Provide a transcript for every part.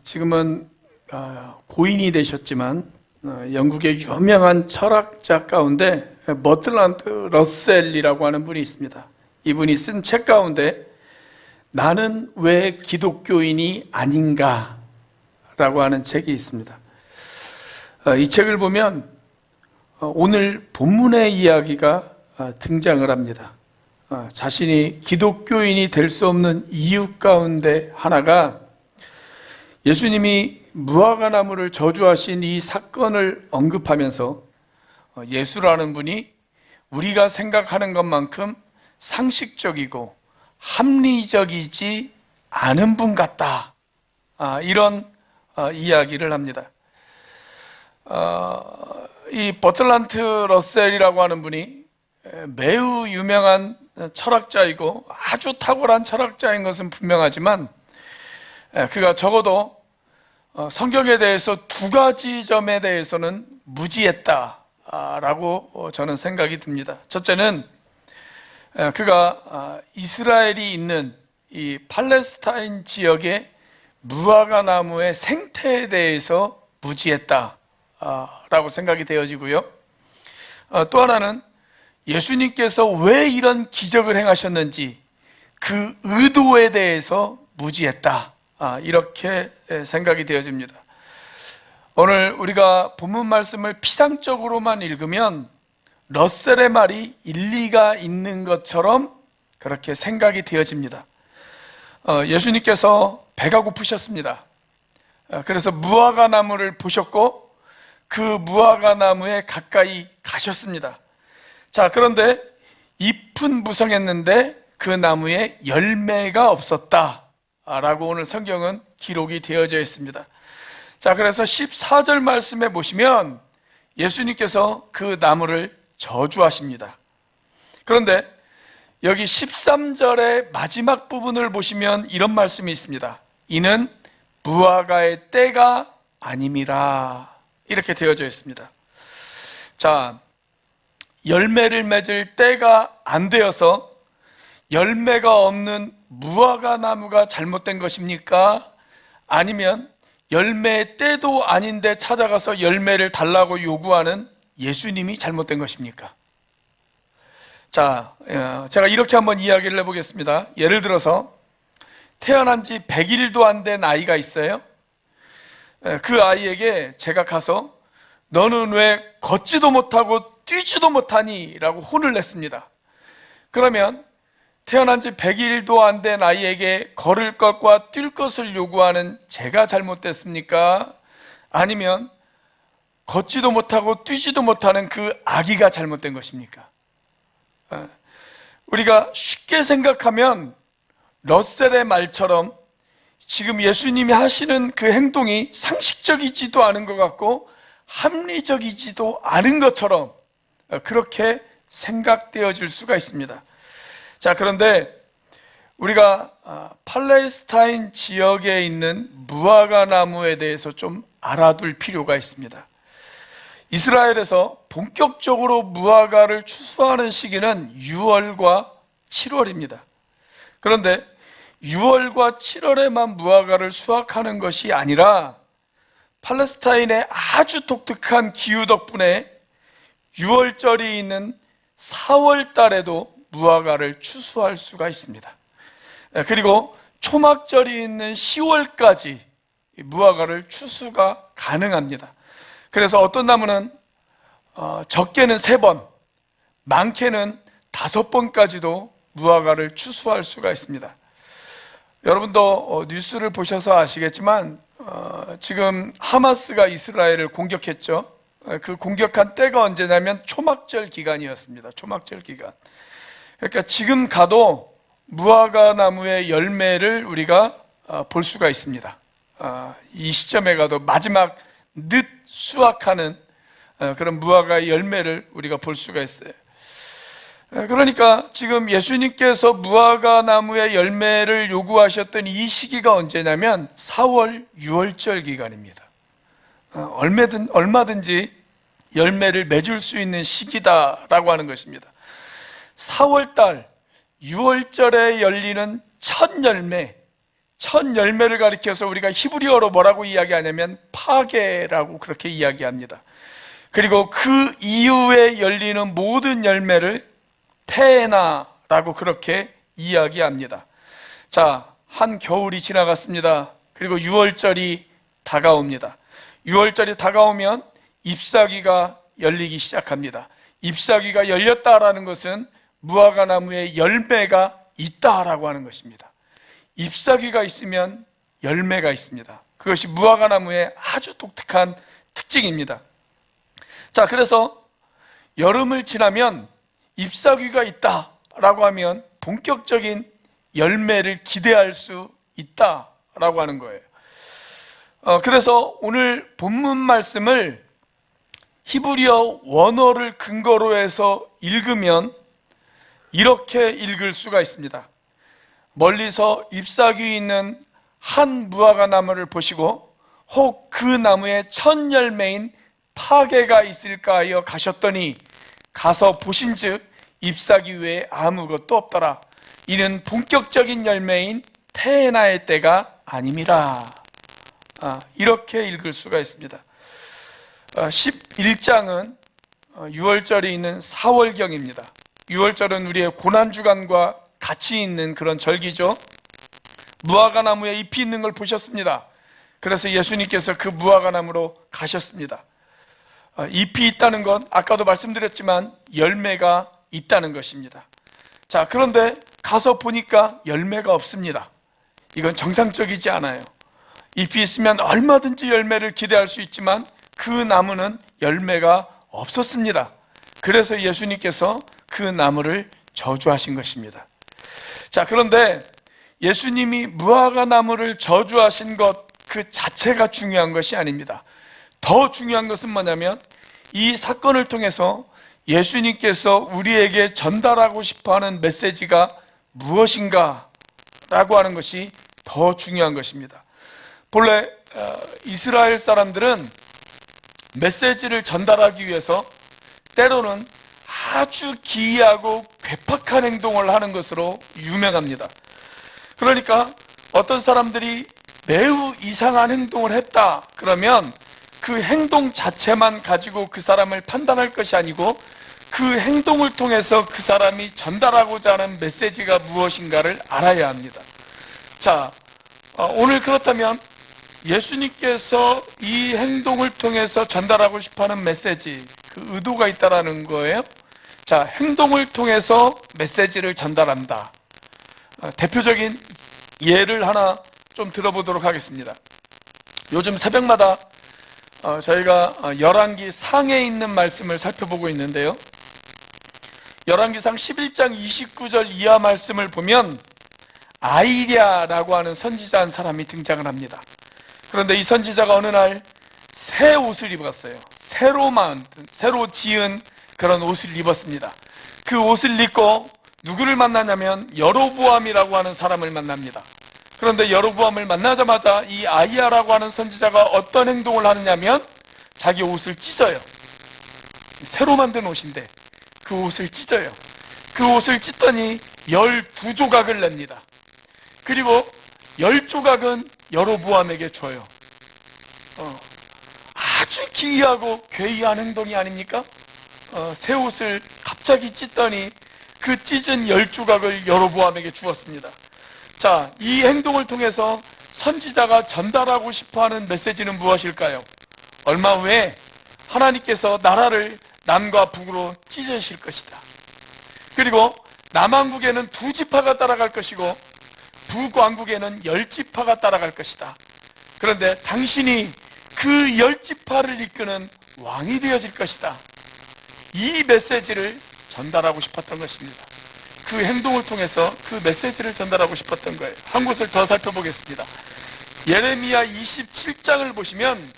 지금은 고인이 되셨지만 영국의 유명한 철학자 가운데 버트란드 러셀이라고 하는 분이 있습니다. 이분이 쓴 책 가운데 나는 왜 기독교인이 아닌가 라고 하는 책이 있습니다. 이 책을 보면 오늘 본문의 이야기가 등장을 합니다. 자신이 기독교인이 될 수 없는 이유 가운데 하나가 예수님이 무화과나무를 저주하신 이 사건을 언급하면서 예수라는 분이 우리가 생각하는 것만큼 상식적이고 합리적이지 않은 분 같다, 이런 이야기를 합니다. 이 버트란드 러셀이라고 하는 분이 매우 유명한 철학자이고 아주 탁월한 철학자인 것은 분명하지만 그가 적어도 성경에 대해서 두 가지 점에 대해서는 무지했다라고 저는 생각이 듭니다. 첫째는 그가 이스라엘이 있는 이 팔레스타인 지역의 무화과 나무의 생태에 대해서 무지했다라고 생각이 되어지고요. 또 하나는 예수님께서 왜 이런 기적을 행하셨는지 그 의도에 대해서 무지했다, 이렇게 생각이 되어집니다. 오늘 우리가 본문 말씀을 피상적으로만 읽으면 러셀의 말이 일리가 있는 것처럼 그렇게 생각이 되어집니다. 예수님께서 배가 고프셨습니다. 그래서 무화과 나무를 보셨고 그 무화과 나무에 가까이 가셨습니다. 자, 그런데 잎은 무성했는데 그 나무에 열매가 없었다 라고 오늘 성경은 기록이 되어져 있습니다. 자, 그래서 14절 말씀에 보시면 예수님께서 그 나무를 저주하십니다. 그런데 여기 13절의 마지막 부분을 보시면 이런 말씀이 있습니다. 이는 무화과의 때가 아님이라, 이렇게 되어져 있습니다. 자, 열매를 맺을 때가 안 되어서 열매가 없는 무화과 나무가 잘못된 것입니까? 아니면 열매의 때도 아닌데 찾아가서 열매를 달라고 요구하는 예수님이 잘못된 것입니까? 자, 제가 이렇게 한번 이야기를 해보겠습니다. 예를 들어서 태어난 지 100일도 안 된 아이가 있어요. 그 아이에게 제가 가서 너는 왜 걷지도 못하고 뛰지도 못하니? 라고 혼을 냈습니다. 그러면 태어난 지 100일도 안 된 아이에게 걸을 것과 뛸 것을 요구하는 제가 잘못됐습니까? 아니면 걷지도 못하고 뛰지도 못하는 그 아기가 잘못된 것입니까? 우리가 쉽게 생각하면 러셀의 말처럼 지금 예수님이 하시는 그 행동이 상식적이지도 않은 것 같고 합리적이지도 않은 것처럼 그렇게 생각되어질 수가 있습니다. 자, 그런데 우리가 팔레스타인 지역에 있는 무화과 나무에 대해서 좀 알아둘 필요가 있습니다. 이스라엘에서 본격적으로 무화과를 추수하는 시기는 6월과 7월입니다. 그런데 6월과 7월에만 무화과를 수확하는 것이 아니라 팔레스타인의 아주 독특한 기후 덕분에 6월절이 있는 4월 달에도 무화과를 추수할 수가 있습니다. 그리고 초막절이 있는 10월까지 무화과를 추수가 가능합니다. 그래서 어떤 나무는 적게는 3번, 많게는 5번까지도 무화과를 추수할 수가 있습니다. 여러분도 뉴스를 보셔서 아시겠지만 지금 하마스가 이스라엘을 공격했죠. 그 공격한 때가 언제냐면 초막절 기간이었습니다. 초막절 기간. 그러니까 지금 가도 무화과 나무의 열매를 우리가 볼 수가 있습니다. 이 시점에 가도 마지막 늦 수확하는 그런 무화과의 열매를 우리가 볼 수가 있어요. 그러니까 지금 예수님께서 무화과 나무의 열매를 요구하셨던 이 시기가 언제냐면 4월, 6월절 기간입니다. 얼마든지 열매를 맺을 수 있는 시기다라고 하는 것입니다. 4월달, 6월절에 열리는 첫 열매, 첫 열매를 가리켜서 우리가 히브리어로 뭐라고 이야기하냐면 파게라고 그렇게 이야기합니다. 그리고 그 이후에 열리는 모든 열매를 테에나라고 그렇게 이야기합니다. 자, 한 겨울이 지나갔습니다. 그리고 6월절이 다가옵니다. 6월절이 다가오면 잎사귀가 열리기 시작합니다. 잎사귀가 열렸다라는 것은 무화과 나무에 열매가 있다라고 하는 것입니다. 잎사귀가 있으면 열매가 있습니다. 그것이 무화과 나무의 아주 독특한 특징입니다. 자, 그래서 여름을 지나면 잎사귀가 있다라고 하면 본격적인 열매를 기대할 수 있다라고 하는 거예요. 그래서 오늘 본문 말씀을 히브리어 원어를 근거로 해서 읽으면 이렇게 읽을 수가 있습니다. 멀리서 잎사귀 있는 한 무화과 나무를 보시고 혹 그 나무에 첫 열매인 파게가 있을까 하여 가셨더니 가서 보신즉 잎사귀 외에 아무것도 없더라. 이는 본격적인 열매인 테에나의 때가 아님이라. 이렇게 읽을 수가 있습니다. 11장은 6월절이 있는 4월경입니다. 6월절은 우리의 고난주간과 같이 있는 그런 절기죠. 무화과 나무에 잎이 있는 걸 보셨습니다. 그래서 예수님께서 그 무화과 나무로 가셨습니다. 잎이 있다는 건 아까도 말씀드렸지만 열매가 있다는 것입니다. 자, 그런데 가서 보니까 열매가 없습니다. 이건 정상적이지 않아요. 잎이 있으면 얼마든지 열매를 기대할 수 있지만 그 나무는 열매가 없었습니다. 그래서 예수님께서 그 나무를 저주하신 것입니다. 자, 그런데 예수님이 무화과 나무를 저주하신 것 그 자체가 중요한 것이 아닙니다. 더 중요한 것은 뭐냐면 이 사건을 통해서 예수님께서 우리에게 전달하고 싶어하는 메시지가 무엇인가 라고 하는 것이 더 중요한 것입니다. 본래 이스라엘 사람들은 메시지를 전달하기 위해서 때로는 아주 기이하고 괴팍한 행동을 하는 것으로 유명합니다. 그러니까 어떤 사람들이 매우 이상한 행동을 했다 그러면 그 행동 자체만 가지고 그 사람을 판단할 것이 아니고 그 행동을 통해서 그 사람이 전달하고자 하는 메시지가 무엇인가를 알아야 합니다. 자, 오늘 그렇다면 예수님께서 이 행동을 통해서 전달하고 싶어하는 메시지, 그 의도가 있다라는 거예요. 자, 행동을 통해서 메시지를 전달한다. 대표적인 예를 하나 좀 들어보도록 하겠습니다. 요즘 새벽마다 저희가 열왕기 상에 있는 말씀을 살펴보고 있는데요. 열왕기상 11장 29절 이하 말씀을 보면 아이랴라고 하는 선지자 한 사람이 등장을 합니다. 그런데 이 선지자가 어느 날 새 옷을 입었어요. 새로 지은 그런 옷을 입었습니다. 그 옷을 입고 누구를 만나냐면 여로보암이라고 하는 사람을 만납니다. 그런데 여로보암을 만나자마자 이 아이야라고 하는 선지자가 어떤 행동을 하느냐면 자기 옷을 찢어요. 새로 만든 옷인데 그 옷을 찢어요. 그 옷을 찢더니 12조각을 냅니다. 그리고 10조각은 여로보암에게 줘요. 아주 기이하고 괴이한 행동이 아닙니까? 새 옷을 갑자기 찢더니 그 찢은 10조각을 여로보암에게 주었습니다. 자, 이 행동을 통해서 선지자가 전달하고 싶어하는 메시지는 무엇일까요? 얼마 후에 하나님께서 나라를 남과 북으로 찢으실 것이다. 그리고 남왕국에는 2지파가 따라갈 것이고 북왕국에는 10지파가 따라갈 것이다. 그런데 당신이 그 10지파를 이끄는 왕이 되어질 것이다. 이 메시지를 전달하고 싶었던 것입니다. 그 행동을 통해서 그 메시지를 전달하고 싶었던 거예요. 한 곳을 더 살펴보겠습니다. 예레미야 27장을 보시면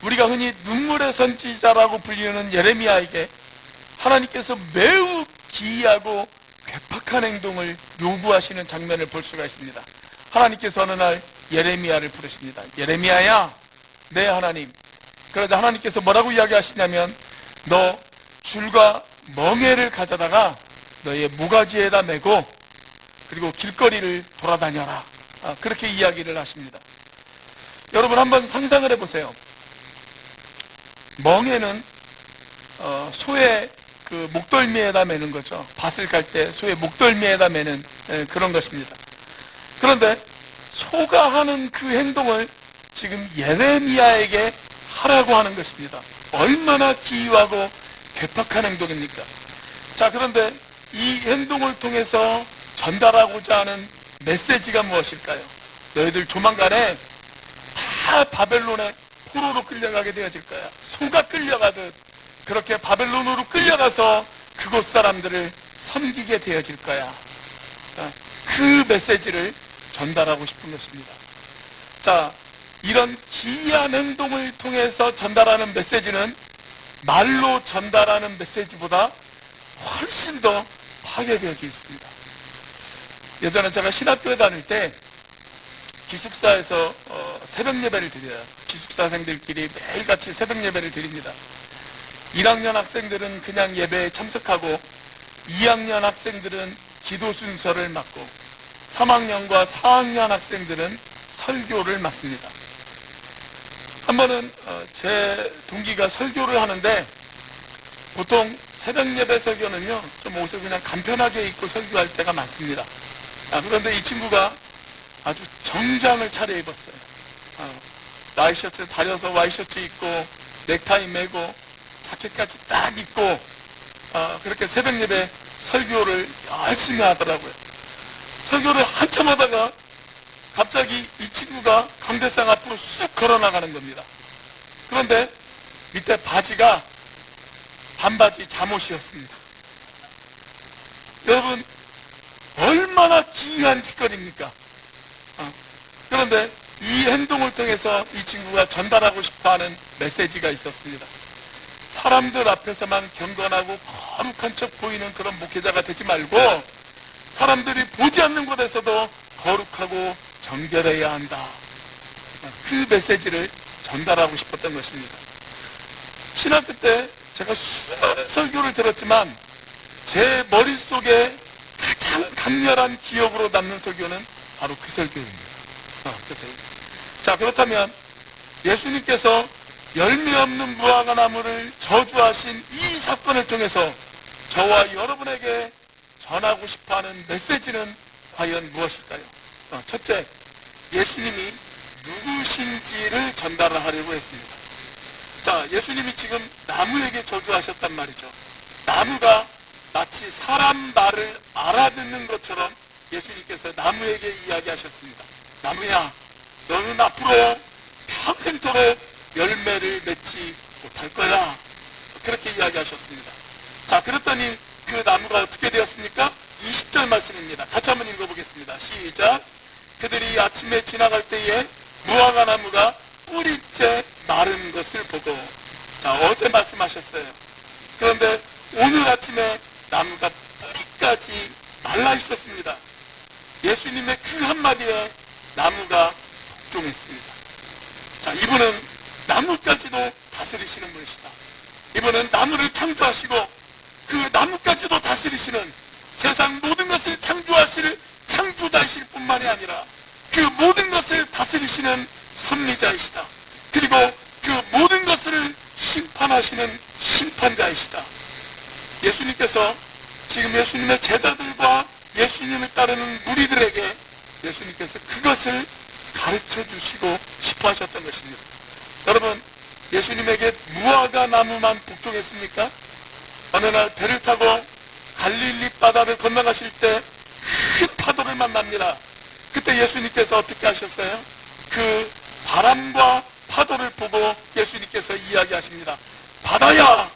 우리가 흔히 눈물의 선지자라고 불리는 예레미야에게 하나님께서 매우 기이하고 괴팍한 행동을 요구하시는 장면을 볼 수가 있습니다. 하나님께서 어느 날 예레미야를 부르십니다. 예레미야야, 네 하나님. 그러자 하나님께서 뭐라고 이야기하시냐면 너 줄과 멍에를 가져다가 너의 모가지에다 메고 그리고 길거리를 돌아다녀라 그렇게 이야기를 하십니다. 여러분 한번 상상을 해보세요. 멍에는 소의 그 목덜미에다 매는 거죠. 밭을 갈 때 소의 목덜미에다 매는 그런 것입니다. 그런데 소가 하는 그 행동을 지금 예레미야에게 하라고 하는 것입니다. 얼마나 기이하고 괴팍한 행동입니까? 자, 그런데 이 행동을 통해서 전달하고자 하는 메시지가 무엇일까요? 너희들 조만간에 다 바벨론의 포로로 끌려가게 되어질 거야. 소가 끌려가듯 그렇게 바벨론으로 끌려가서 그곳 사람들을 섬기게 되어질 거야. 그 메시지를 전달하고 싶은 것입니다. 자, 이런 기이한 행동을 통해서 전달하는 메시지는 말로 전달하는 메시지보다 훨씬 더 파괴력이 있습니다. 예전에 제가 신학교에 다닐 때 기숙사에서 새벽 예배를 드려요. 기숙사생들끼리 매일같이 새벽 예배를 드립니다. 1학년 학생들은 그냥 예배에 참석하고 2학년 학생들은 기도 순서를 맡고 3학년과 4학년 학생들은 설교를 맡습니다. 한 번은 제 동기가 설교를 하는데 보통 새벽 예배 설교는요 좀 옷을 그냥 간편하게 입고 설교할 때가 많습니다. 그런데 이 친구가 아주 정장을 차려입었어요. 와이셔츠 다려서 와이셔츠 입고 넥타이 매고 자켓까지 딱 입고 그렇게 새벽 예배 설교를 열심히 하더라고요. 설교를 한참 하다가 갑자기 이 친구가 강대상 앞으로 쑥 걸어나가는 겁니다. 그런데 밑에 바지가 반바지 잠옷이었습니다. 여러분 얼마나 기이한 짓거리입니까? 그런데 이 행동을 통해서 이 친구가 전달하고 싶어하는 메시지가 있었습니다. 사람들 앞에서만 경건하고 거룩한 척 보이는 그런 목회자가 되지 말고 사람들이 보지 않는 곳에서도 거룩하고 정결해야 한다. 그 메시지를 전달하고 싶었던 것입니다. 신학교 때 제가 수많은 설교를 들었지만 제 머릿속에 가장 강렬한 기억으로 남는 설교는 바로 그 설교입니다. 자, 그렇다면 예수님께서 열매 없는 무화과 나무를 저주하신 이 사건을 통해서 저와 여러분에게 전하고 싶어하는 메시지는 과연 무엇일까요? 첫째, 예수님이 누구신지를 전달하려고 했습니다. 자, 예수님이 지금 나무에게 저주하셨단 말이죠. 나무가 마치 사람 말을 알아듣는 것처럼 예수님께서 나무에게 이야기하셨습니다. 나무야, 너는 앞으로 평생토록 열매를 맺지 못할 거야. 그렇게 이야기하셨습니다. 자, 그랬더니 그 나무가 어떻게 되었습니까? 20절 말씀입니다. 같이 한번 읽어보겠습니다. 시작. 그들이 아침에 지나갈 때에 무화과 나무가 뿌리째 마른 것을 보고, 자, 어제 말씀하셨어요. 그런데 오늘 아침에 나무가 뿌리까지 말라 있었습니다. 예수님의 그 한마디에 나무가 복종했습니다. 자, 이분은 나무까지도 다스리시는 분이시다. 이분은 나무를 창조하시고 그 나무까지도 다스리시는 세상 모든 것을 창조하실 창조자이실 뿐만이 아니라 그 모든 것을 다스리시는 섭리자이시다. 그리고 그 모든 것을 심판하시는 심판자이시다. 예수님께서 지금 예수님의 제자들과 예수님을 따르는 무리들에게 예수님께서 그것을 가르쳐 주시고 싶어 하셨던 것입니다. 여러분, 예수님에게 무화과 나무만 복종했습니까? 어느 날 배를 타고 갈릴리 바다를 건너가실 때 큰 파도를 만납니다. 그때 예수님께서 어떻게 하셨어요? 그 바람과 파도를 보고 예수님께서 이야기하십니다. 바다야,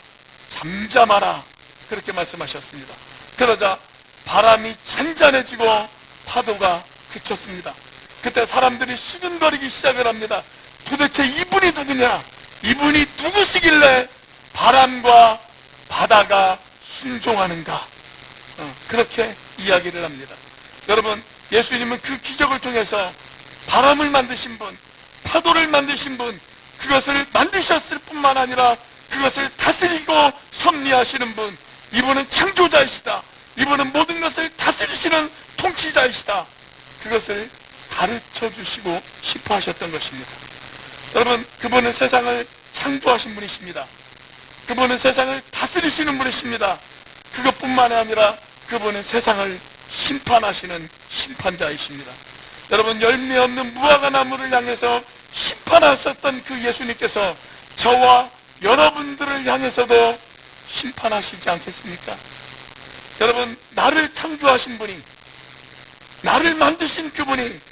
잠잠하라. 그렇게 말씀하셨습니다. 그러자 바람이 잔잔해지고 파도가 그쳤습니다. 그때 사람들이 수근거리기 시작을 합니다. 도대체 이분이 누구냐? 이분이 누구시길래 바람과 바다가 순종하는가? 그렇게 이야기를 합니다. 여러분, 예수님은 그 기적을 통해서 바람을 만드신 분, 파도를 만드신 분, 그것을 만드셨을 뿐만 아니라 그것을 다스리고 섭리하시는 분, 이분은 창조자이시다. 이분은 모든 것을 다스리시는 통치자이시다. 그것을 가르쳐 주시고 싶어 하셨던 것입니다. 여러분, 그분은 세상을 창조하신 분이십니다. 그분은 세상을 다스리시는 분이십니다. 그것뿐만이 아니라 그분은 세상을 심판하시는 심판자이십니다. 여러분, 열매 없는 무화과 나무를 향해서 심판하셨던 그 예수님께서 저와 여러분들을 향해서도 심판하시지 않겠습니까? 여러분, 나를 창조하신 분이, 나를 만드신 그분이,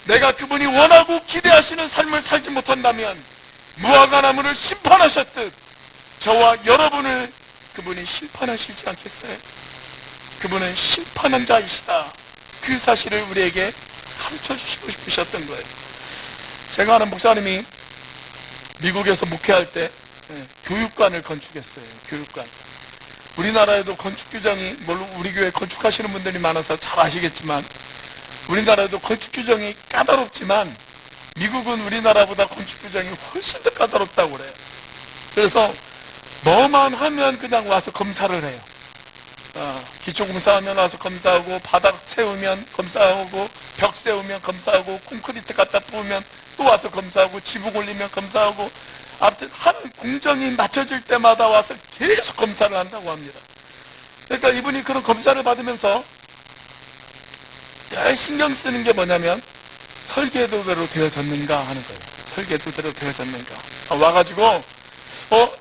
내가 그분이 원하고 기대하시는 삶을 살지 못한다면 무화과 나무를 심판하셨듯 저와 여러분을 그분이 심판하시지 않겠어요? 그분은 심판한 자이시다. 그 사실을 우리에게 가르쳐 주시고 싶으셨던 거예요. 제가 아는 목사님이 미국에서 목회할 때 교육관을 건축했어요. 교육관. 우리나라에도 건축 규정이, 물론 우리 교회 건축하시는 분들이 많아서 잘 아시겠지만 우리나라에도 건축 규정이 까다롭지만 미국은 우리나라보다 건축 규정이 훨씬 더 까다롭다고 그래요. 그래서 뭐만 하면 그냥 와서 검사를 해요. 기초공사하면 와서 검사하고, 바닥 세우면 검사하고, 벽 세우면 검사하고, 콘크리트 갖다 부으면 또 와서 검사하고, 지붕 올리면 검사하고, 아무튼 한 공정이 맞춰질 때마다 와서 계속 검사를 한다고 합니다. 그러니까 이분이 그런 검사를 받으면서 제일 신경 쓰는 게 뭐냐면 설계도대로 되어졌는가 하는 거예요. 설계도대로 되어졌는가. 와가지고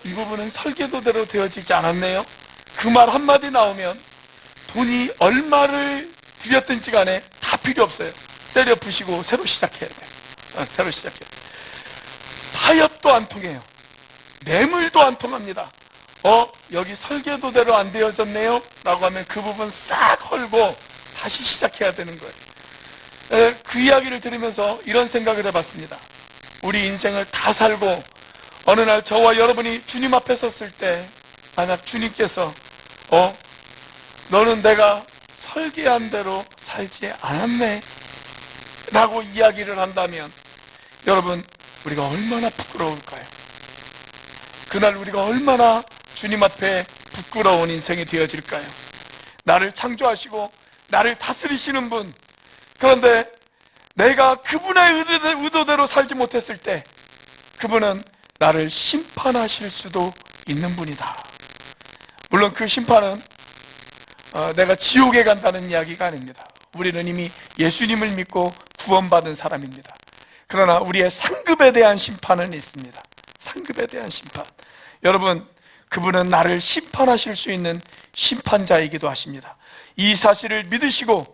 이 부분은 설계도대로 되어지지 않았네요. 그 말 한마디 나오면 돈이 얼마를 들였든지 간에 다 필요 없어요. 때려 부시고 새로 시작해야 돼요. 새로 시작해야 돼요. 타협도 안 통해요. 매물도 안 통합니다. 여기 설계도대로 안 되어졌네요 라고 하면 그 부분 싹 헐고 다시 시작해야 되는 거예요. 그 이야기를 들으면서 이런 생각을 해봤습니다. 우리 인생을 다 살고 어느 날 저와 여러분이 주님 앞에 섰을 때 만약 주님께서 너는 내가 설계한 대로 살지 않았네 라고 이야기를 한다면 여러분, 우리가 얼마나 부끄러울까요? 그날 우리가 얼마나 주님 앞에 부끄러운 인생이 되어질까요? 나를 창조하시고 나를 다스리시는 분, 그런데 내가 그분의 의도대로 살지 못했을 때 그분은 나를 심판하실 수도 있는 분이다. 물론 그 심판은 내가 지옥에 간다는 이야기가 아닙니다. 우리는 이미 예수님을 믿고 구원받은 사람입니다. 그러나 우리의 상급에 대한 심판은 있습니다. 상급에 대한 심판. 여러분, 그분은 나를 심판하실 수 있는 심판자이기도 하십니다. 이 사실을 믿으시고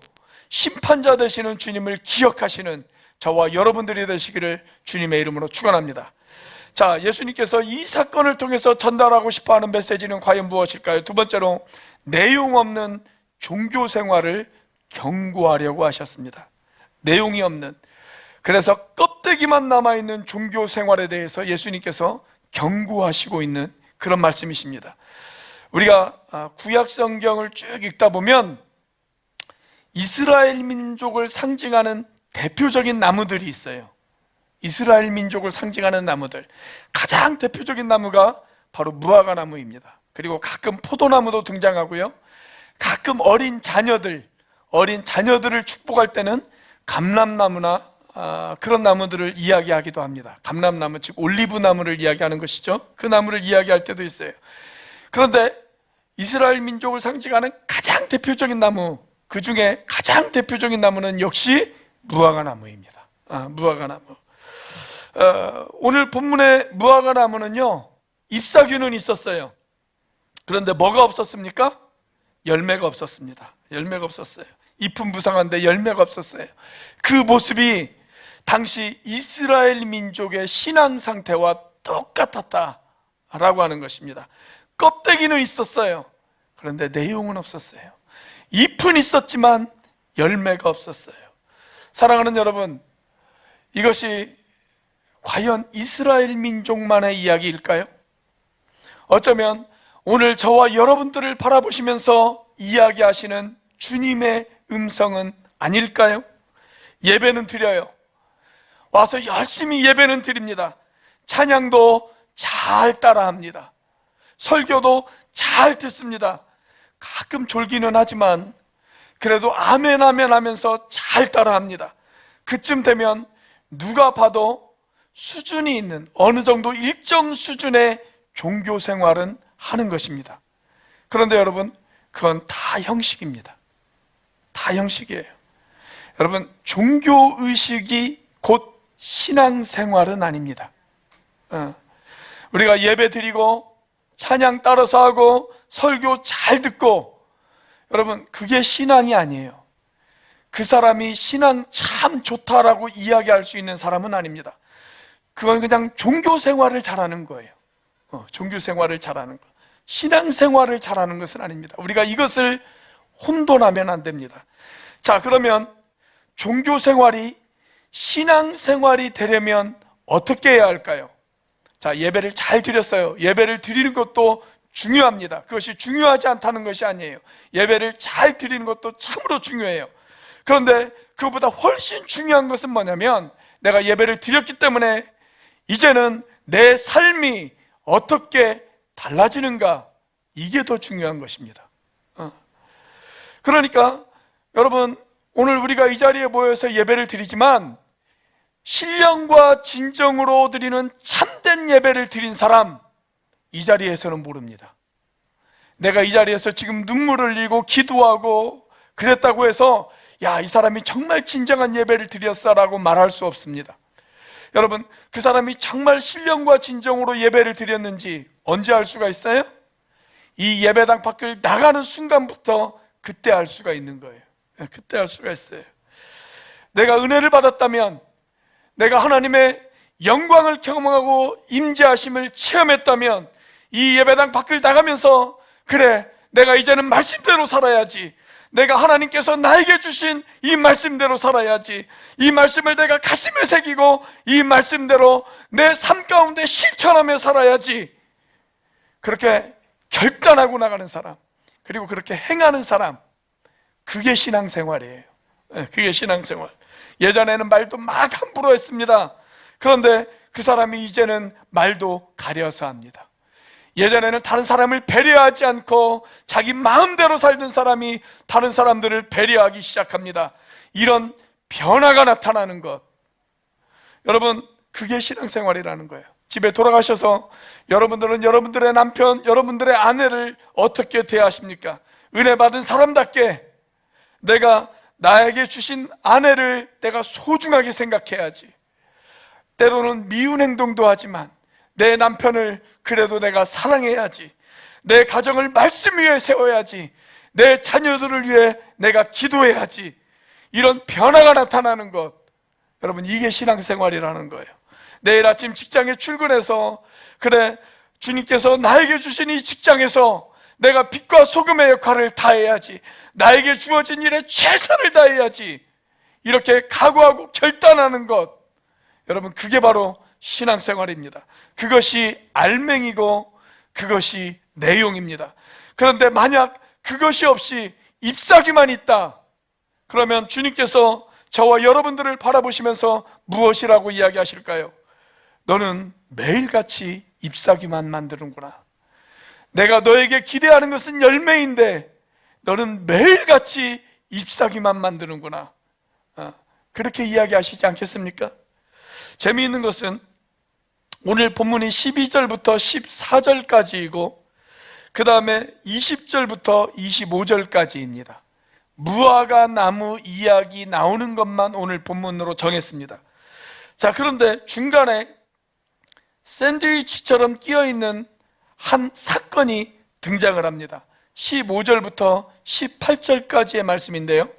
심판자 되시는 주님을 기억하시는 저와 여러분들이 되시기를 주님의 이름으로 축원합니다. 자, 예수님께서 이 사건을 통해서 전달하고 싶어하는 메시지는 과연 무엇일까요? 두 번째로, 내용 없는 종교 생활을 경고하려고 하셨습니다. 내용이 없는, 그래서 껍데기만 남아있는 종교 생활에 대해서 예수님께서 경고하시고 있는 그런 말씀이십니다. 우리가 구약 성경을 쭉 읽다 보면 이스라엘 민족을 상징하는 대표적인 나무들이 있어요. 이스라엘 민족을 상징하는 나무들, 가장 대표적인 나무가 바로 무화과 나무입니다. 그리고 가끔 포도나무도 등장하고요, 가끔 어린 자녀들을 축복할 때는 감람나무나 그런 나무들을 이야기하기도 합니다. 감람나무, 즉 올리브 나무를 이야기하는 것이죠. 그 나무를 이야기할 때도 있어요. 그런데 이스라엘 민족을 상징하는 가장 대표적인 나무, 그 중에 가장 대표적인 나무는 역시 무화과 나무입니다. 무화과 나무. 오늘 본문의 무화과 나무는요, 잎사귀는 있었어요. 그런데 뭐가 없었습니까? 열매가 없었습니다. 열매가 없었어요. 잎은 무성한데 열매가 없었어요. 그 모습이 당시 이스라엘 민족의 신앙 상태와 똑같았다라고 하는 것입니다. 껍데기는 있었어요. 그런데 내용은 없었어요. 잎은 있었지만 열매가 없었어요. 사랑하는 여러분, 이것이 과연 이스라엘 민족만의 이야기일까요? 어쩌면 오늘 저와 여러분들을 바라보시면서 이야기하시는 주님의 음성은 아닐까요? 예배는 드려요. 와서 열심히 예배는 드립니다. 찬양도 잘 따라합니다. 설교도 잘 듣습니다. 가끔 졸기는 하지만 그래도 아멘 아멘 하면서 잘 따라합니다. 그쯤 되면 누가 봐도 수준이 있는 어느 정도 일정 수준의 종교 생활은 하는 것입니다. 그런데 여러분, 그건 다 형식입니다. 다 형식이에요. 여러분, 종교의식이 곧 신앙생활은 아닙니다. 우리가 예배 드리고 찬양 따라서 하고 설교 잘 듣고, 여러분, 그게 신앙이 아니에요. 그 사람이 신앙 참 좋다라고 이야기할 수 있는 사람은 아닙니다. 그건 그냥 종교생활을 잘하는 거예요. 종교생활을 잘하는 거. 신앙생활을 잘하는 것은 아닙니다. 우리가 이것을 혼돈하면 안 됩니다. 자, 그러면 종교생활이 신앙생활이 되려면 어떻게 해야 할까요? 자, 예배를 잘 드렸어요. 예배를 드리는 것도 중요합니다. 그것이 중요하지 않다는 것이 아니에요. 예배를 잘 드리는 것도 참으로 중요해요. 그런데 그것보다 훨씬 중요한 것은 뭐냐면, 내가 예배를 드렸기 때문에 이제는 내 삶이 어떻게 달라지는가, 이게 더 중요한 것입니다. 그러니까 여러분, 오늘 우리가 이 자리에 모여서 예배를 드리지만 신령과 진정으로 드리는 참된 예배를 드린 사람, 이 자리에서는 모릅니다. 내가 이 자리에서 지금 눈물을 흘리고 기도하고 그랬다고 해서 야, 이 사람이 정말 진정한 예배를 드렸어라고 말할 수 없습니다. 여러분, 그 사람이 정말 신령과 진정으로 예배를 드렸는지 언제 알 수가 있어요? 이 예배당 밖을 나가는 순간부터 그때 알 수가 있는 거예요. 그때 알 수가 있어요. 내가 은혜를 받았다면, 내가 하나님의 영광을 경험하고 임재하심을 체험했다면, 이 예배당 밖을 나가면서 그래, 내가 이제는 말씀대로 살아야지, 내가 하나님께서 나에게 주신 이 말씀대로 살아야지, 이 말씀을 내가 가슴에 새기고 이 말씀대로 내 삶 가운데 실천하며 살아야지, 그렇게 결단하고 나가는 사람, 그리고 그렇게 행하는 사람, 그게 신앙생활이에요. 그게 신앙생활. 예전에는 말도 막 함부로 했습니다. 그런데 그 사람이 이제는 말도 가려서 합니다. 예전에는 다른 사람을 배려하지 않고 자기 마음대로 살던 사람이 다른 사람들을 배려하기 시작합니다. 이런 변화가 나타나는 것, 여러분, 그게 신앙생활이라는 거예요. 집에 돌아가셔서 여러분들은 여러분들의 남편, 여러분들의 아내를 어떻게 대하십니까? 은혜 받은 사람답게 내가 나에게 주신 아내를 내가 소중하게 생각해야지. 때로는 미운 행동도 하지만 내 남편을 그래도 내가 사랑해야지. 내 가정을 말씀 위에 세워야지. 내 자녀들을 위해 내가 기도해야지. 이런 변화가 나타나는 것, 여러분, 이게 신앙생활이라는 거예요. 내일 아침 직장에 출근해서 그래, 주님께서 나에게 주신 이 직장에서 내가 빛과 소금의 역할을 다해야지, 나에게 주어진 일에 최선을 다해야지, 이렇게 각오하고 결단하는 것, 여러분, 그게 바로 신앙생활입니다. 그것이 알맹이고 그것이 내용입니다. 그런데 만약 그것이 없이 잎사귀만 있다, 그러면 주님께서 저와 여러분들을 바라보시면서 무엇이라고 이야기하실까요? 너는 매일같이 잎사귀만 만드는구나. 내가 너에게 기대하는 것은 열매인데 너는 매일같이 잎사귀만 만드는구나. 그렇게 이야기하시지 않겠습니까? 재미있는 것은 오늘 본문이 12절부터 14절까지이고 그 다음에 20절부터 25절까지입니다. 무화과 나무 이야기 나오는 것만 오늘 본문으로 정했습니다. 자, 그런데 중간에 샌드위치처럼 끼어있는 한 사건이 등장을 합니다. 15절부터 18절까지의 말씀인데요,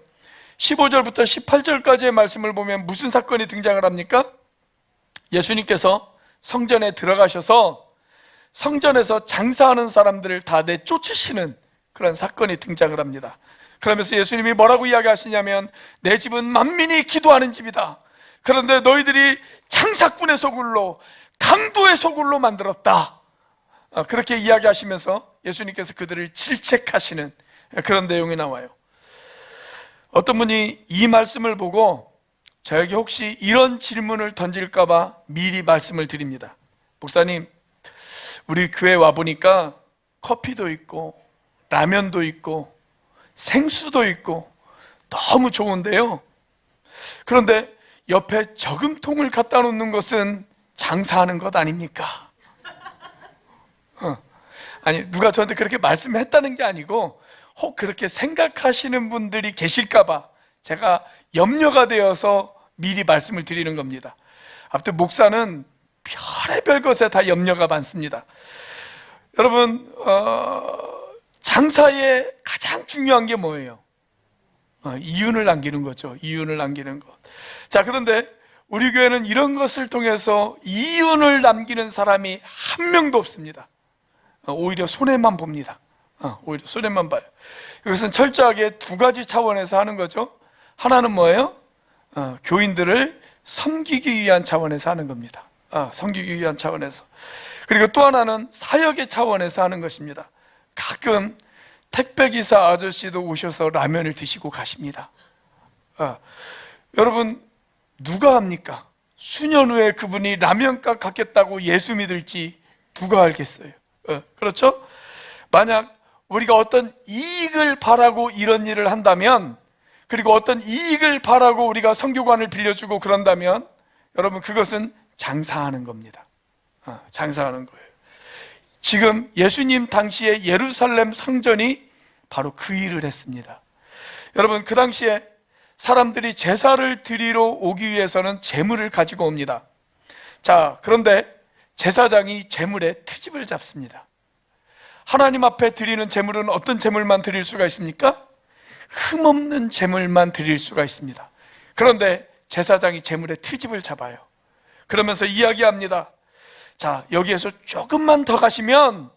15절부터 18절까지의 말씀을 보면 무슨 사건이 등장을 합니까? 예수님께서 성전에 들어가셔서 성전에서 장사하는 사람들을 다 내쫓으시는 그런 사건이 등장을 합니다. 그러면서 예수님이 뭐라고 이야기하시냐면, 내 집은 만민이 기도하는 집이다. 그런데 너희들이 창사꾼의 소굴로, 강도의 소굴로 만들었다. 그렇게 이야기하시면서 예수님께서 그들을 질책하시는 그런 내용이 나와요. 어떤 분이 이 말씀을 보고 저에게 혹시 이런 질문을 던질까봐 미리 말씀을 드립니다. 목사님, 우리 교회 와보니까 커피도 있고 라면도 있고 생수도 있고 너무 좋은데요, 그런데 옆에 저금통을 갖다 놓는 것은 장사하는 것 아닙니까? 아니, 누가 저한테 그렇게 말씀했다는 게 아니고 혹 그렇게 생각하시는 분들이 계실까봐 제가 염려가 되어서 미리 말씀을 드리는 겁니다. 아무튼 목사는 별의별 것에 다 염려가 많습니다. 여러분, 장사에 가장 중요한 게 뭐예요? 이윤을 남기는 거죠. 이윤을 남기는 것. 자, 그런데 우리 교회는 이런 것을 통해서 이윤을 남기는 사람이 한 명도 없습니다. 오히려 손해만 봅니다. 오히려 손해만 봐요. 이것은 철저하게 두 가지 차원에서 하는 거죠. 하나는 뭐예요? 교인들을 섬기기 위한 차원에서 하는 겁니다. 섬기기 위한 차원에서. 그리고 또 하나는 사역의 차원에서 하는 것입니다. 가끔 택배기사 아저씨도 오셔서 라면을 드시고 가십니다. 여러분, 누가 합니까? 수년 후에 그분이 라면값 갚겠다고 예수 믿을지 누가 알겠어요? 그렇죠? 만약 우리가 어떤 이익을 바라고 이런 일을 한다면, 그리고 어떤 이익을 바라고 우리가 선교관을 빌려주고 그런다면, 여러분, 그것은 장사하는 겁니다. 장사하는 거예요. 지금 예수님 당시에 예루살렘 성전이 바로 그 일을 했습니다. 여러분, 그 당시에 사람들이 제사를 드리러 오기 위해서는 제물을 가지고 옵니다. 자, 그런데 제사장이 제물에 트집을 잡습니다. 하나님 앞에 드리는 제물은 어떤 제물만 드릴 수가 있습니까? 흠없는 제물만 드릴 수가 있습니다. 그런데 제사장이 제물에 트집을 잡아요. 그러면서 이야기합니다. 자, 여기에서 조금만 더 가시면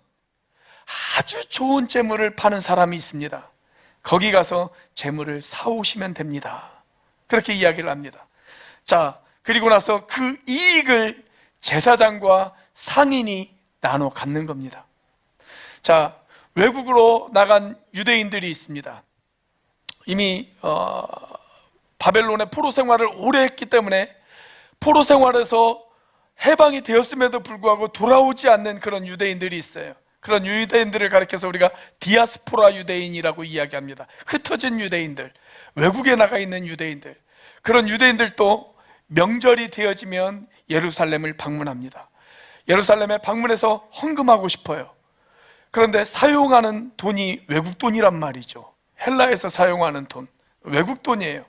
아주 좋은 제물을 파는 사람이 있습니다. 거기 가서 제물을 사오시면 됩니다. 그렇게 이야기를 합니다. 자, 그리고 나서 그 이익을 제사장과 상인이 나눠 갖는 겁니다. 자, 외국으로 나간 유대인들이 있습니다. 이미 바벨론의 포로 생활을 오래 했기 때문에 포로 생활에서 해방이 되었음에도 불구하고 돌아오지 않는 그런 유대인들이 있어요. 그런 유대인들을 가리켜서 우리가 디아스포라 유대인이라고 이야기합니다. 흩어진 유대인들, 외국에 나가 있는 유대인들. 그런 유대인들도 명절이 되어지면 예루살렘을 방문합니다. 예루살렘에 방문해서 헌금하고 싶어요. 그런데 사용하는 돈이 외국 돈이란 말이죠. 헬라에서 사용하는 돈, 외국 돈이에요.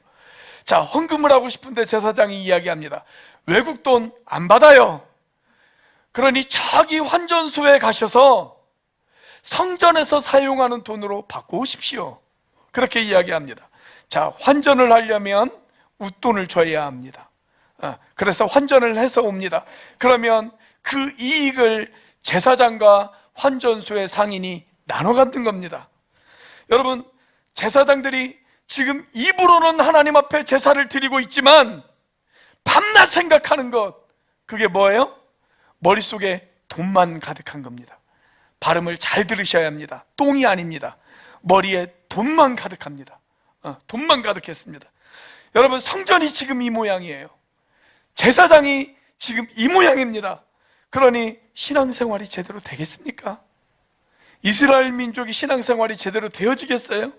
자, 헌금을 하고 싶은데 제사장이 이야기합니다. 외국 돈 안 받아요. 그러니 저기 환전소에 가셔서 성전에서 사용하는 돈으로 바꿔오십시오. 그렇게 이야기합니다. 자, 환전을 하려면 웃돈을 줘야 합니다. 그래서 환전을 해서 옵니다. 그러면 그 이익을 제사장과 환전소의 상인이 나눠 갖는 겁니다. 여러분, 제사장들이 지금 입으로는 하나님 앞에 제사를 드리고 있지만 밤낮 생각하는 것, 그게 뭐예요? 머릿속에 돈만 가득한 겁니다. 발음을 잘 들으셔야 합니다. 똥이 아닙니다. 머리에 돈만 가득합니다. 돈만 가득했습니다. 여러분, 성전이 지금 이 모양이에요. 제사장이 지금 이 모양입니다. 그러니 신앙생활이 제대로 되겠습니까? 이스라엘 민족이 신앙생활이 제대로 되어지겠어요?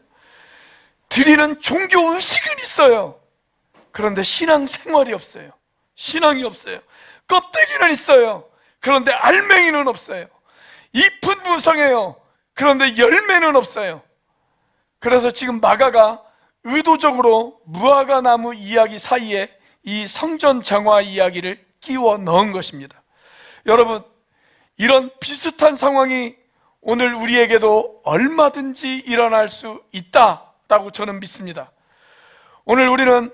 드리는 종교 의식은 있어요. 그런데 신앙생활이 없어요. 신앙이 없어요. 껍데기는 있어요. 그런데 알맹이는 없어요. 잎은 무성해요. 그런데 열매는 없어요. 그래서 지금 마가가 의도적으로 무화과 나무 이야기 사이에 이 성전 정화 이야기를 끼워 넣은 것입니다. 여러분, 이런 비슷한 상황이 오늘 우리에게도 얼마든지 일어날 수 있다라고 저는 믿습니다. 오늘 우리는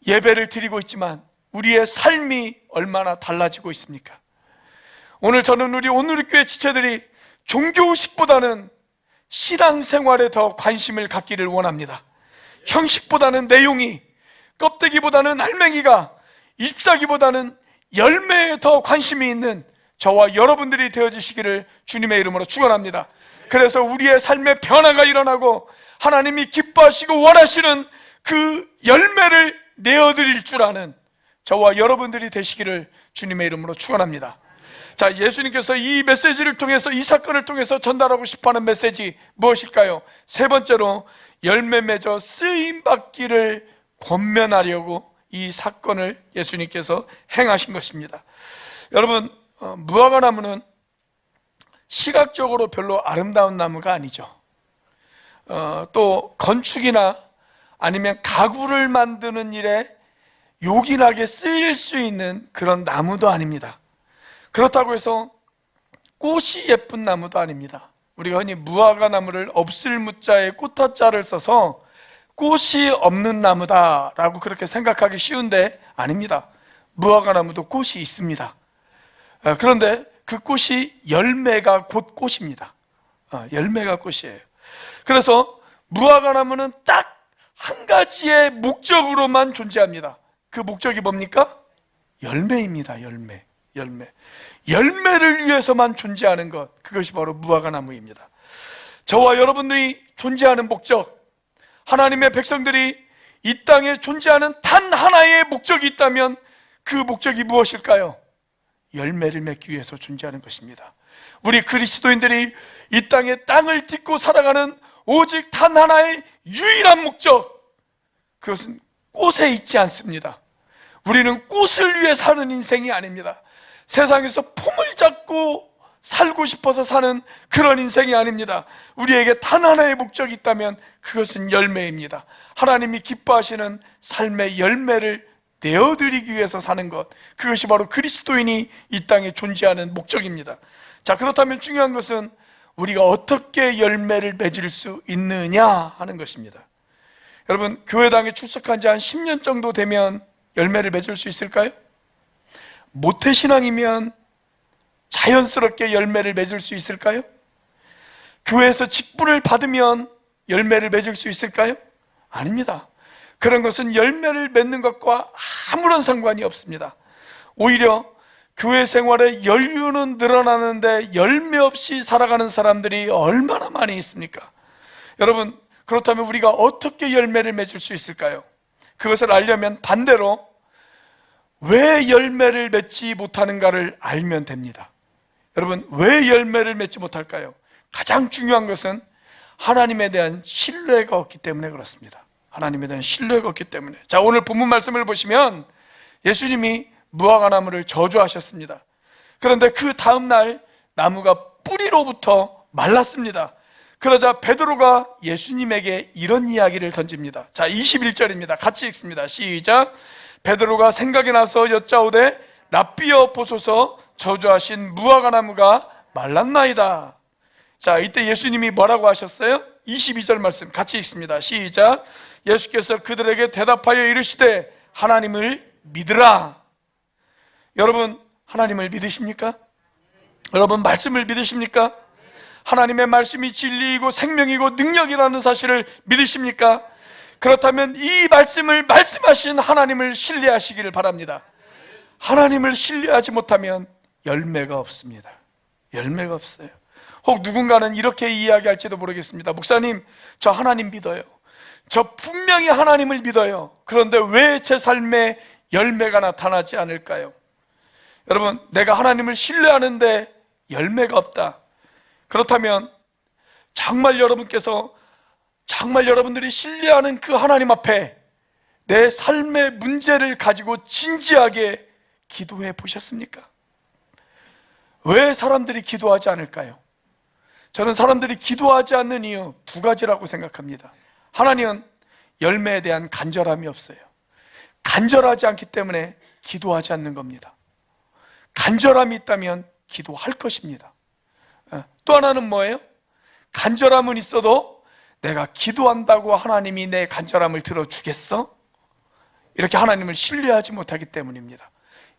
예배를 드리고 있지만 우리의 삶이 얼마나 달라지고 있습니까? 오늘 저는 우리 오늘교회 지체들이 종교의식보다는 신앙생활에 더 관심을 갖기를 원합니다. 형식보다는 내용이, 껍데기보다는 알맹이가, 잎사귀보다는 열매에 더 관심이 있는 저와 여러분들이 되어지시기를 주님의 이름으로 축원합니다. 그래서 우리의 삶에 변화가 일어나고 하나님이 기뻐하시고 원하시는 그 열매를 내어드릴 줄 아는 저와 여러분들이 되시기를 주님의 이름으로 축원합니다. 자, 예수님께서 이 메시지를 통해서, 이 사건을 통해서 전달하고 싶어하는 메시지 무엇일까요? 세 번째로 열매 맺어 쓰임받기를 권면하려고 이 사건을 예수님께서 행하신 것입니다. 여러분, 무화과 나무는 시각적으로 별로 아름다운 나무가 아니죠. 또 건축이나 아니면 가구를 만드는 일에 요긴하게 쓰일 수 있는 그런 나무도 아닙니다. 그렇다고 해서 꽃이 예쁜 나무도 아닙니다. 우리가 흔히 무화과 나무를 없을 무자에 꽃화자를 써서 꽃이 없는 나무다라고 그렇게 생각하기 쉬운데 아닙니다. 무화과 나무도 꽃이 있습니다. 그런데 그 꽃이 열매가 곧 꽃입니다. 열매가 꽃이에요. 그래서 무화과 나무는 딱 한 가지의 목적으로만 존재합니다. 그 목적이 뭡니까? 열매입니다. 열매를 위해서만 존재하는 것, 그것이 바로 무화과 나무입니다. 저와 여러분들이 존재하는 목적, 하나님의 백성들이 이 땅에 존재하는 단 하나의 목적이 있다면 그 목적이 무엇일까요? 열매를 맺기 위해서 존재하는 것입니다. 우리 그리스도인들이 이 땅에 땅을 딛고 살아가는 오직 단 하나의 유일한 목적, 그것은 꽃에 있지 않습니다. 우리는 꽃을 위해 사는 인생이 아닙니다. 세상에서 폼을 잡고 살고 싶어서 사는 그런 인생이 아닙니다. 우리에게 단 하나의 목적이 있다면 그것은 열매입니다. 하나님이 기뻐하시는 삶의 열매를 내어드리기 위해서 사는 것, 그것이 바로 그리스도인이 이 땅에 존재하는 목적입니다. 자, 그렇다면 중요한 것은 우리가 어떻게 열매를 맺을 수 있느냐 하는 것입니다. 여러분, 교회당에 출석한 지 한 10년 정도 되면 열매를 맺을 수 있을까요? 모태신앙이면 자연스럽게 열매를 맺을 수 있을까요? 교회에서 직분을 받으면 열매를 맺을 수 있을까요? 아닙니다. 그런 것은 열매를 맺는 것과 아무런 상관이 없습니다. 오히려 교회 생활에 연륜은 늘어나는데 열매 없이 살아가는 사람들이 얼마나 많이 있습니까? 여러분, 그렇다면 우리가 어떻게 열매를 맺을 수 있을까요? 그것을 알려면 반대로 왜 열매를 맺지 못하는가를 알면 됩니다. 여러분, 왜 열매를 맺지 못할까요? 가장 중요한 것은 하나님에 대한 신뢰가 없기 때문에 그렇습니다. 하나님에 대한 신뢰가 없기 때문에. 자, 오늘 본문 말씀을 보시면 예수님이 무화과 나무를 저주하셨습니다. 그런데 그 다음날 나무가 뿌리로부터 말랐습니다. 그러자 베드로가 예수님에게 이런 이야기를 던집니다. 자, 21절입니다. 같이 읽습니다. 시작. 베드로가 생각이 나서 여짜오되 납비여 보소서, 저주하신 무화과 나무가 말랐나이다. 자, 이때 예수님이 뭐라고 하셨어요? 22절 말씀 같이 읽습니다. 시작. 예수께서 그들에게 대답하여 이르시되 하나님을 믿으라. 여러분, 하나님을 믿으십니까? 여러분, 말씀을 믿으십니까? 하나님의 말씀이 진리이고 생명이고 능력이라는 사실을 믿으십니까? 그렇다면 이 말씀을 말씀하신 하나님을 신뢰하시기를 바랍니다. 하나님을 신뢰하지 못하면 열매가 없습니다. 열매가 없어요. 혹 누군가는 이렇게 이야기할지도 모르겠습니다. 목사님, 저 하나님 믿어요. 저 분명히 하나님을 믿어요. 그런데 왜 제 삶에 열매가 나타나지 않을까요? 여러분, 내가 하나님을 신뢰하는데 열매가 없다. 그렇다면 정말 여러분들이 신뢰하는 그 하나님 앞에 내 삶의 문제를 가지고 진지하게 기도해 보셨습니까? 왜 사람들이 기도하지 않을까요? 저는 사람들이 기도하지 않는 이유 두 가지라고 생각합니다. 하나는 열매에 대한 간절함이 없어요. 간절하지 않기 때문에 기도하지 않는 겁니다. 간절함이 있다면 기도할 것입니다. 또 하나는 뭐예요? 간절함은 있어도 내가 기도한다고 하나님이 내 간절함을 들어주겠어? 이렇게 하나님을 신뢰하지 못하기 때문입니다.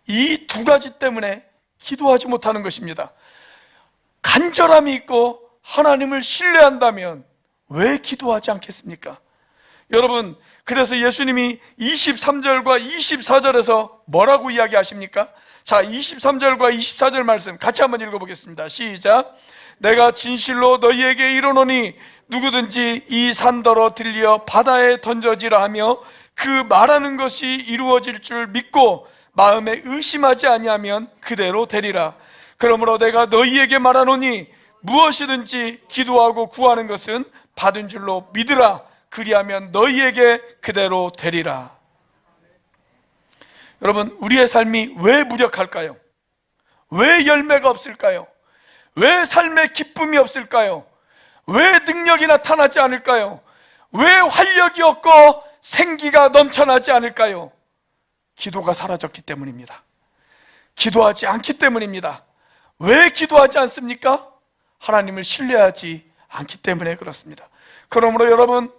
이 두 가지 때문에 기도하지 못하는 것입니다. 간절함이 있고 하나님을 신뢰한다면 왜 기도하지 않겠습니까? 여러분, 그래서 예수님이 23절과 24절에서 뭐라고 이야기하십니까? 자, 23절과 24절 말씀 같이 한번 읽어보겠습니다. 시작. 내가 진실로 너희에게 이르노니 누구든지 이 산더러 들려 바다에 던져지라 하며 그 말하는 것이 이루어질 줄 믿고 마음에 의심하지 아니하면 그대로 되리라. 그러므로 내가 너희에게 말하노니 무엇이든지 기도하고 구하는 것은 받은 줄로 믿으라. 그리하면 너희에게 그대로 되리라. 여러분, 우리의 삶이 왜 무력할까요? 왜 열매가 없을까요? 왜 삶의 기쁨이 없을까요? 왜 능력이 나타나지 않을까요? 왜 활력이 없고 생기가 넘쳐나지 않을까요? 기도가 사라졌기 때문입니다. 기도하지 않기 때문입니다. 왜 기도하지 않습니까? 하나님을 신뢰하지 않기 때문에 그렇습니다. 그러므로 여러분,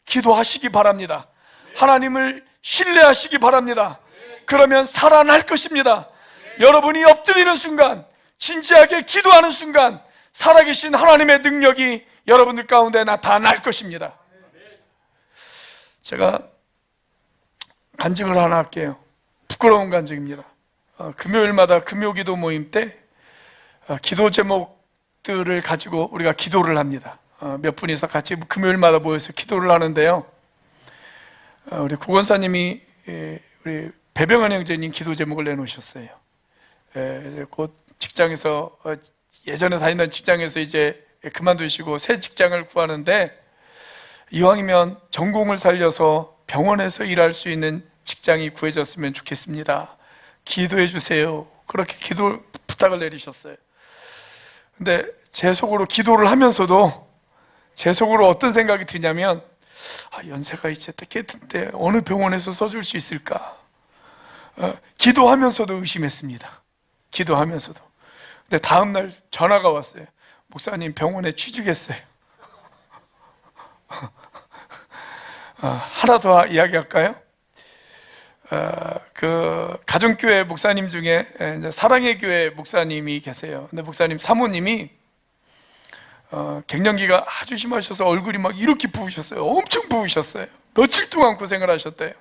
기도하시기 바랍니다. 하나님을 신뢰하시기 바랍니다. 그러면 살아날 것입니다. 여러분이 엎드리는 순간, 진지하게 기도하는 순간 살아계신 하나님의 능력이 여러분들 가운데 나타날 것입니다. 제가 간증을 하나 할게요. 부끄러운 간증입니다. 금요일마다 금요기도 모임 때 기도 제목들을 가지고 우리가 기도를 합니다. 몇 분이서 같이 금요일마다 모여서 기도를 하는데요, 우리 고건사님이 우리 배병환 형제님 기도 제목을 내놓으셨어요. 곧 직장에서, 예전에 다니던 직장에서 이제 그만두시고 새 직장을 구하는데, 이왕이면 전공을 살려서 병원에서 일할 수 있는 직장이 구해졌으면 좋겠습니다. 기도해 주세요. 그렇게 기도 부탁을 내리셨어요. 근데 제 속으로 기도를 하면서도 제 속으로 어떤 생각이 드냐면, 연세가 이제 깼는데 어느 병원에서 써줄 수 있을까? 기도하면서도 의심했습니다. 기도하면서도. 근데 다음날 전화가 왔어요. 목사님, 병원에 취직했어요. 하나 더 이야기할까요? 그 가정교회 목사님 중에 사랑의 교회 목사님이 계세요. 근데 목사님 사모님이 갱년기가 아주 심하셔서 얼굴이 막 이렇게 부으셨어요. 엄청 부으셨어요. 며칠 동안 고생을 하셨대요.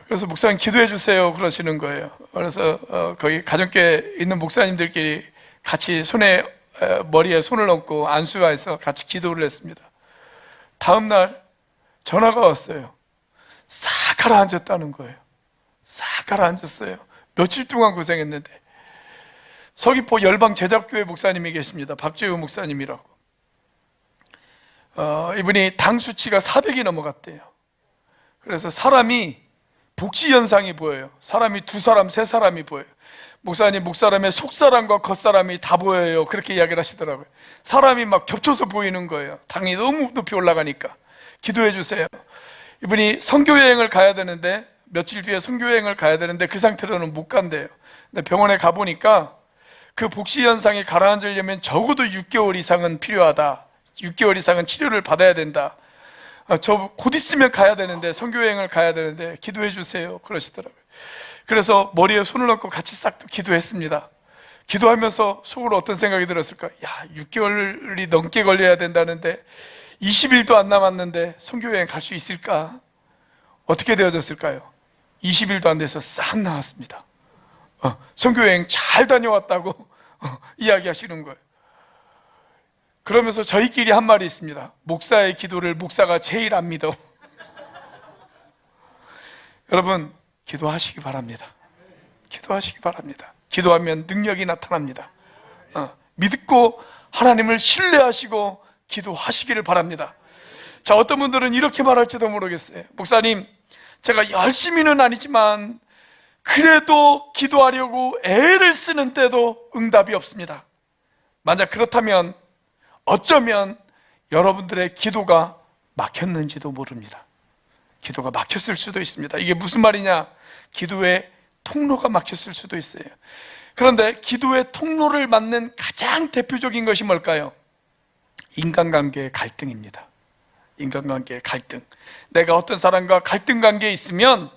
그래서 목사님 기도해 주세요 그러시는 거예요. 그래서 거기 가정교회에 있는 목사님들끼리 같이 머리에 손을 얹고 안수해서 같이 기도를 했습니다. 다음 날 전화가 왔어요. 싹 가라앉았다는 거예요. 싹 가라앉았어요. 며칠 동안 고생했는데. 서귀포 열방 제작교회 목사님이 계십니다. 박재우 목사님이라고. 이분이 당 수치가 400이 넘어갔대요. 그래서 사람이 복시현상이 보여요. 사람이 2사람, 3사람이 보여요. 목사님, 목사람의 속사람과 겉사람이 다 보여요. 그렇게 이야기를 하시더라고요. 사람이 막 겹쳐서 보이는 거예요. 당이 너무 높이 올라가니까. 기도해 주세요. 이분이 선교여행을 가야 되는데, 며칠 뒤에 선교여행을 가야 되는데 그 상태로는 못 간대요. 근데 병원에 가보니까 그 복시현상이 가라앉으려면 적어도 6개월 이상은 필요하다. 6개월 이상은 치료를 받아야 된다. 저 곧 있으면 가야 되는데, 선교여행을 가야 되는데 기도해 주세요 그러시더라고요. 그래서 머리에 손을 얹고 같이 싹 기도했습니다. 기도하면서 속으로 어떤 생각이 들었을까? 6개월이 넘게 걸려야 된다는데 20일도 안 남았는데 선교여행 갈 수 있을까? 어떻게 되어졌을까요? 20일도 안 돼서 싹 나왔습니다. 선교여행 잘 다녀왔다고 이야기하시는 거예요. 그러면서 저희끼리 한 말이 있습니다. 목사의 기도를 목사가 제일 안 믿어. 여러분, 기도하시기 바랍니다. 기도하시기 바랍니다. 기도하면 능력이 나타납니다. 믿고 하나님을 신뢰하시고 기도하시기를 바랍니다. 자, 어떤 분들은 이렇게 말할지도 모르겠어요. 목사님, 제가 열심히는 아니지만 그래도 기도하려고 애를 쓰는 때도 응답이 없습니다. 만약 그렇다면 어쩌면 여러분들의 기도가 막혔는지도 모릅니다. 기도가 막혔을 수도 있습니다. 이게 무슨 말이냐? 기도의 통로가 막혔을 수도 있어요. 그런데 기도의 통로를 막는 가장 대표적인 것이 뭘까요? 인간관계의 갈등입니다. 인간관계의 갈등. 내가 어떤 사람과 갈등 관계에 있으면,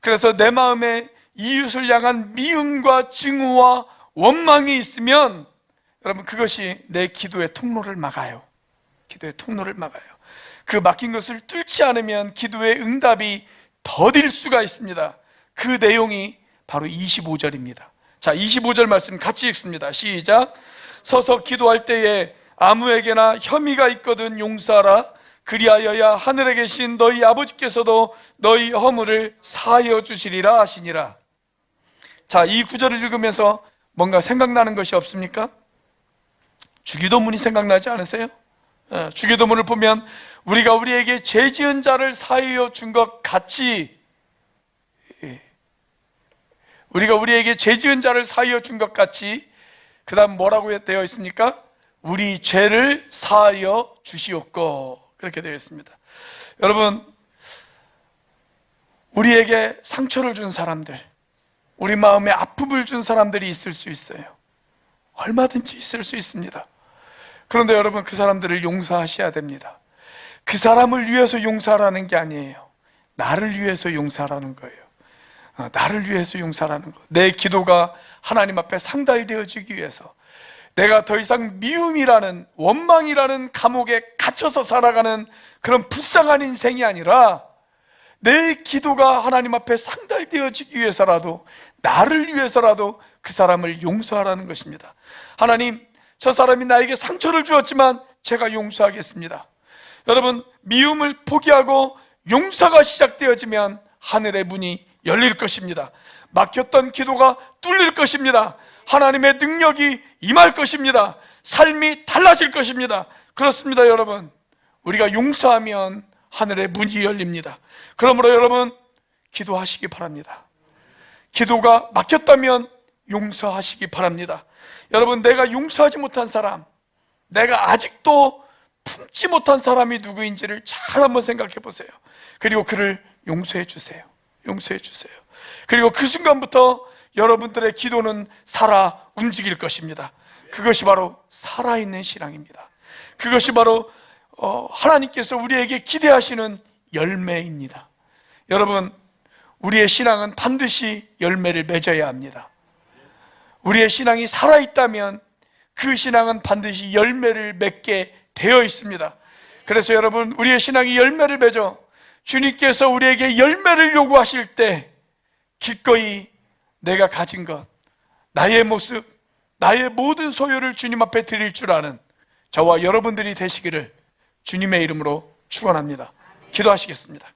그래서 내 마음에 이웃을 향한 미움과 증오와 원망이 있으면, 여러분, 그것이 내 기도의 통로를 막아요. 기도의 통로를 막아요. 그 막힌 것을 뚫지 않으면 기도의 응답이 더딜 수가 있습니다. 그 내용이 바로 25절입니다. 자, 25절 말씀 같이 읽습니다. 시작. 서서 기도할 때에 아무에게나 혐의가 있거든 용서하라. 그리하여야 하늘에 계신 너희 아버지께서도 너희 허물을 사하여 주시리라 하시니라. 자, 이 구절을 읽으면서 뭔가 생각나는 것이 없습니까? 주기도문이 생각나지 않으세요? 주기도문을 보면 우리가 우리에게 죄 지은 자를 사하여 준 것 같이 우리가 우리에게 죄 지은 자를 사하여 준 것 같이, 그 다음 뭐라고 되어 있습니까? 우리 죄를 사하여 주시옵고, 그렇게 되어 있습니다. 여러분, 우리에게 상처를 준 사람들, 우리 마음에 아픔을 준 사람들이 있을 수 있어요. 얼마든지 있을 수 있습니다. 그런데 여러분, 그 사람들을 용서하셔야 됩니다. 그 사람을 위해서 용서하라는 게 아니에요. 나를 위해서 용서하라는 거예요. 나를 위해서 용서하라는 거. 내 기도가 하나님 앞에 상달이 되어지기 위해서, 내가 더 이상 미움이라는, 원망이라는 감옥에 갇혀서 살아가는 그런 불쌍한 인생이 아니라, 내 기도가 하나님 앞에 상달되어지기 위해서라도, 나를 위해서라도 그 사람을 용서하라는 것입니다. 하나님, 저 사람이 나에게 상처를 주었지만 제가 용서하겠습니다. 여러분, 미움을 포기하고 용서가 시작되어지면 하늘의 문이 열릴 것입니다. 막혔던 기도가 뚫릴 것입니다. 하나님의 능력이 임할 것입니다. 삶이 달라질 것입니다. 그렇습니다. 여러분, 우리가 용서하면 하늘의 문이 열립니다. 그러므로 여러분, 기도하시기 바랍니다. 기도가 막혔다면 용서하시기 바랍니다. 여러분, 내가 용서하지 못한 사람, 내가 아직도 품지 못한 사람이 누구인지를 잘 한번 생각해 보세요. 그리고 그를 용서해 주세요. 용서해 주세요. 그리고 그 순간부터 여러분들의 기도는 살아 움직일 것입니다. 그것이 바로 살아있는 신앙입니다. 그것이 바로 하나님께서 우리에게 기대하시는 열매입니다. 여러분, 우리의 신앙은 반드시 열매를 맺어야 합니다. 우리의 신앙이 살아있다면 그 신앙은 반드시 열매를 맺게 되어 있습니다. 그래서 여러분, 우리의 신앙이 열매를 맺어 주님께서 우리에게 열매를 요구하실 때 기꺼이 내가 가진 것, 나의 모습, 나의 모든 소유를 주님 앞에 드릴 줄 아는 저와 여러분들이 되시기를 주님의 이름으로 축원합니다. 기도하시겠습니다.